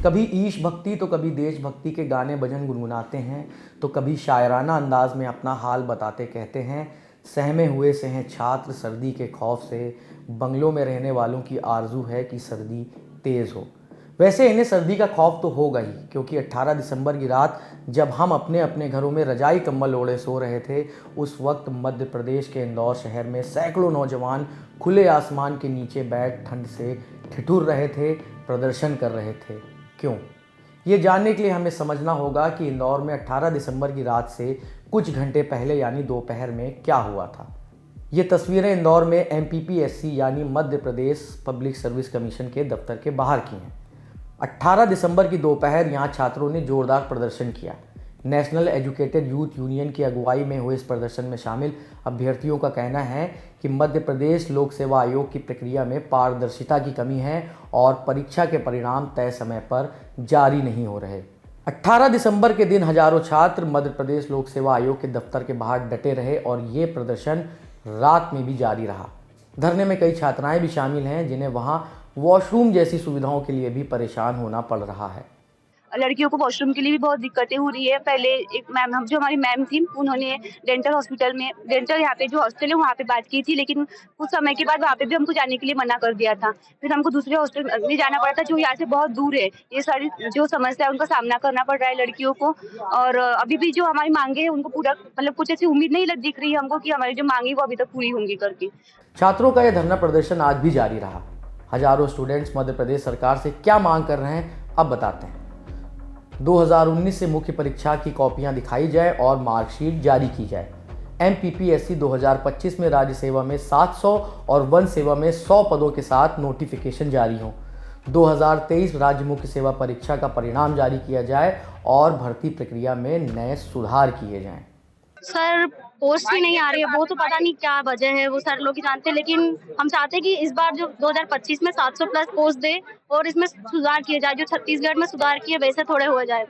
कभी ईश भक्ति तो कभी देशभक्ति के गाने भजन गुनगुनाते हैं, तो कभी शायराना अंदाज में अपना हाल बताते कहते हैं, सहमे हुए से हैं छात्र सर्दी के खौफ से, बंगलों में रहने वालों की आरजू है कि सर्दी तेज़ हो। वैसे इन्हें सर्दी का खौफ तो होगा ही, क्योंकि 18 दिसंबर की रात जब हम अपने अपने घरों में रजाई कंबल ओढ़े सो रहे थे, उस वक्त मध्य प्रदेश के इंदौर शहर में सैकड़ों नौजवान खुले आसमान के नीचे बैठ ठंड से ठिठुर रहे थे, प्रदर्शन कर रहे थे। क्यों? ये जानने के लिए हमें समझना होगा कि इंदौर में 18 दिसंबर की रात से कुछ घंटे पहले यानी दोपहर में क्या हुआ था। ये तस्वीरें इंदौर में MPPSC यानी Madhya Pradesh public service commission के दफ्तर के बाहर की हैं। 18 दिसंबर की दोपहर यहाँ छात्रों ने जोरदार प्रदर्शन किया। नेशनल एजुकेटेड यूथ यूनियन की अगुवाई में हुए इस प्रदर्शन में शामिल अभ्यर्थियों का कहना है कि मध्य प्रदेश लोक सेवा आयोग की प्रक्रिया में पारदर्शिता की कमी है और परीक्षा के परिणाम तय समय पर जारी नहीं हो रहे। 18 दिसंबर के दिन हजारों छात्र मध्य प्रदेश लोक सेवा आयोग के दफ्तर के बाहर डटे रहे और ये प्रदर्शन रात में भी जारी रहा। धरने में कई छात्राएं भी शामिल हैं, जिन्हें वहां वॉशरूम जैसी सुविधाओं के लिए भी परेशान होना पड़ रहा है। लड़कियों को वॉशरूम के लिए भी बहुत दिक्कतें हो रही है। पहले एक मैम हम जो हमारी मैम थी, उन्होंने डेंटल हॉस्पिटल में डेंटल यहाँ पे जो हॉस्टल है वहाँ पे बात की थी, लेकिन कुछ समय के बाद वहाँ पे भी हमको जाने के लिए मना कर दिया था। फिर हमको दूसरे हॉस्टल में जाना पड़ा था जो यहाँ से बहुत दूर है। ये सारी जो समस्या है उनका सामना करना पड़ रहा है लड़कियों को। और अभी भी जो हमारी मांगे है उनको पूरा मतलब कुछ ऐसी उम्मीद नहीं लग दिख रही है हमको कि हमारी जो मांगे वो अभी तक पूरी होंगी करके। छात्रों का यह धरना प्रदर्शन आज भी जारी रहा। हजारों स्टूडेंट्स मध्य प्रदेश सरकार से क्या मांग कर रहे हैं, अब बताते हैं। 2019 से मुख्य परीक्षा की कॉपियां दिखाई जाए और मार्कशीट जारी की जाए। MPPSC 2025 में राज्य सेवा में 700 और वन सेवा में 100 पदों के साथ नोटिफिकेशन जारी हो। 2023 राज्य मुख्य सेवा परीक्षा का परिणाम जारी किया जाए और भर्ती प्रक्रिया में नए सुधार किए जाएं। सर पोस्ट ही नहीं आ रही है, वो तो पता नहीं क्या वजह है, वो सर लोग ही जानते हैं। लेकिन हम चाहते हैं कि इस बार जो 2025 में 700 प्लस पोस्ट दे और इसमें सुधार किए जाए, जो छत्तीसगढ़ में सुधार किए वैसे थोड़े हो जाए।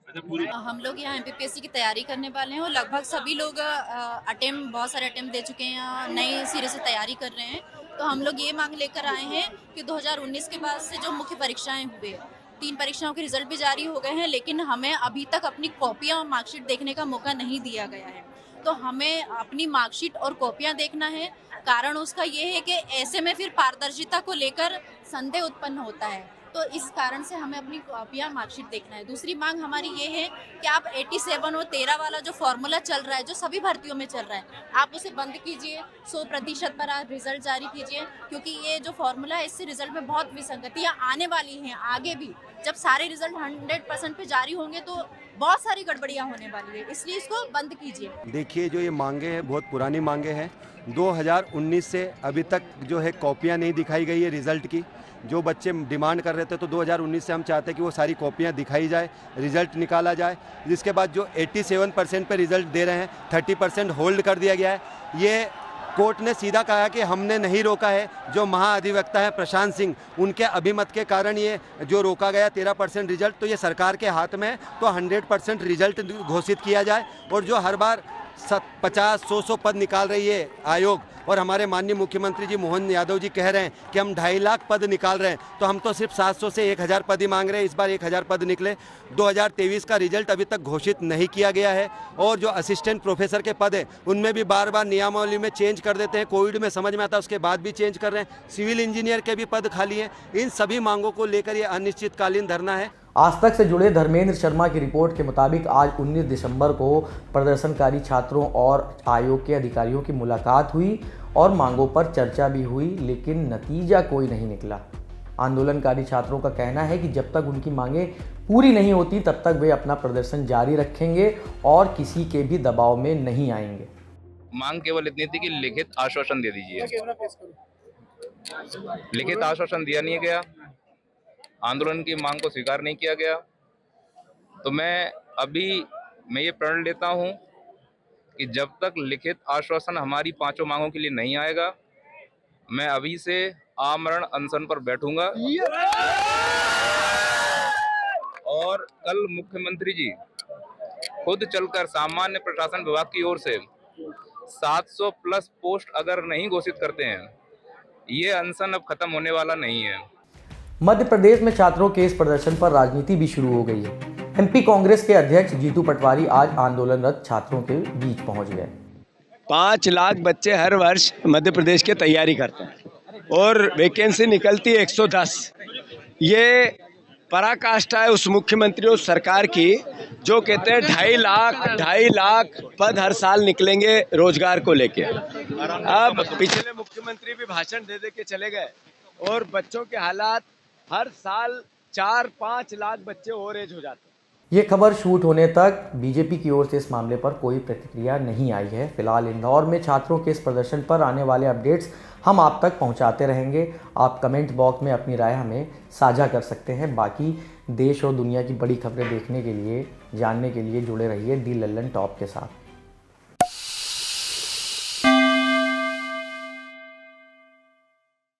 हम लोग यहाँ MPPSC की तैयारी करने वाले हैं और लगभग सभी लोग बहुत सारे अटेम्प्ट दे चुके हैं, नए सिरे से तैयारी कर रहे हैं। तो हम लोग ये मांग लेकर आए हैं कि 2019 के बाद से जो मुख्य परीक्षाएं हुए, 3 परीक्षाओं के रिजल्ट भी जारी हो गए हैं, लेकिन हमें अभी तक अपनी कॉपियाँ और मार्कशीट देखने का मौका नहीं दिया गया है। तो हमें अपनी मार्कशीट और कॉपियाँ देखना है। कारण उसका ये है कि ऐसे में फिर पारदर्शिता को लेकर संदेह उत्पन्न होता है, तो इस कारण से हमें अपनी कॉपियाँ मार्कशीट देखना है। दूसरी मांग हमारी ये है कि आप 87 और 13 वाला जो फॉर्मूला चल रहा है, जो सभी भर्तियों में चल रहा है, आप उसे बंद कीजिए। 100% पर आप रिजल्ट जारी कीजिए, क्योंकि ये जो फॉर्मूला है इससे रिजल्ट में बहुत विसंगतियाँ आने वाली हैं। आगे भी जब सारे रिजल्ट 100% पे जारी होंगे तो बहुत सारी गड़बड़ियाँ होने वाली है, इसलिए इसको बंद कीजिए। देखिए, जो ये मांगे हैं बहुत पुरानी मांगे हैं। 2019 से अभी तक जो है कॉपियाँ नहीं दिखाई गई है रिज़ल्ट की। जो बच्चे डिमांड कर रहे थे, तो 2019 से हम चाहते हैं कि वो सारी कॉपियाँ दिखाई जाए, रिज़ल्ट निकाला जाए। जिसके बाद जो 87% पे रिज़ल्ट दे रहे हैं, 30% होल्ड कर दिया गया है। ये कोर्ट ने सीधा कहा कि हमने नहीं रोका है। जो महाअधिवक्ता है प्रशांत सिंह, उनके अभिमत के कारण ये जो रोका गया 13% रिजल्ट, तो ये सरकार के हाथ में है। तो 100% रिजल्ट घोषित किया जाए। और जो हर बार 50-100 पद निकाल रही है आयोग, और हमारे माननीय मुख्यमंत्री जी मोहन यादव जी कह रहे हैं कि हम 2.5 लाख पद निकाल रहे हैं, तो हम तो सिर्फ 700 से 1000 पद ही मांग रहे हैं। इस बार 1000 पद निकले। 2023 का रिजल्ट अभी तक घोषित नहीं किया गया है। और जो असिस्टेंट प्रोफेसर के पद है उनमें भी बार बार नियमावली में चेंज कर देते हैं। कोविड में समझ में आता है, उसके बाद भी चेंज कर रहे हैं। सिविल इंजीनियर के भी पद खाली हैं। इन सभी मांगों को लेकर ये अनिश्चितकालीन धरना है। आज तक से जुड़े धर्मेंद्र शर्मा की रिपोर्ट के मुताबिक आज 19 दिसंबर को प्रदर्शनकारी छात्रों और आयोग के अधिकारियों की मुलाकात हुई और मांगों पर चर्चा भी हुई, लेकिन नतीजा कोई नहीं निकला। आंदोलनकारी छात्रों का कहना है कि जब तक उनकी मांगें पूरी नहीं होती तब तक वे अपना प्रदर्शन जारी रखेंगे और किसी के भी दबाव में नहीं आएंगे। मांग केवल इतनी थी कि लिखित आश्वासन दे दीजिए। लिखित आश्वासन दिया नहीं गया, आंदोलन की मांग को स्वीकार नहीं किया गया। तो मैं ये प्रण लेता हूं कि जब तक लिखित आश्वासन हमारी 5 मांगों के लिए नहीं आएगा, मैं अभी से आमरण अनशन पर बैठूंगा। और कल मुख्यमंत्री जी खुद चलकर सामान्य प्रशासन विभाग की ओर से 700 प्लस पोस्ट अगर नहीं घोषित करते हैं, ये अनशन अब खत्म होने वाला नहीं है। मध्य प्रदेश में छात्रों के इस प्रदर्शन पर राजनीति भी शुरू हो गई है। एमपी कांग्रेस के अध्यक्ष जीतू पटवारी आज आंदोलनरत छात्रों के बीच पहुंच गए। 5 लाख बच्चे हर वर्ष मध्य प्रदेश की तैयारी करते हैं और वैकेंसी निकलती है 110। ये पराकाष्ठा है उस मुख्यमंत्री उस सरकार की जो कहते हैं 2.5 लाख पद हर साल निकलेंगे रोजगार को लेके। अब पिछले मुख्यमंत्री भी भाषण दे के चले गए और बच्चों के हालात हर साल 4-5 लाख बच्चे और एज हो जाते हैं। ये खबर शूट होने तक बीजेपी की ओर से इस मामले पर कोई प्रतिक्रिया नहीं आई है। फिलहाल इंदौर में छात्रों के इस प्रदर्शन पर आने वाले अपडेट्स हम आप तक पहुंचाते रहेंगे। आप कमेंट बॉक्स में अपनी राय हमें साझा कर सकते हैं। बाकी देश और दुनिया की बड़ी खबरें देखने के लिए, जानने के लिए जुड़े रहिए दी लल्लन टॉप के साथ।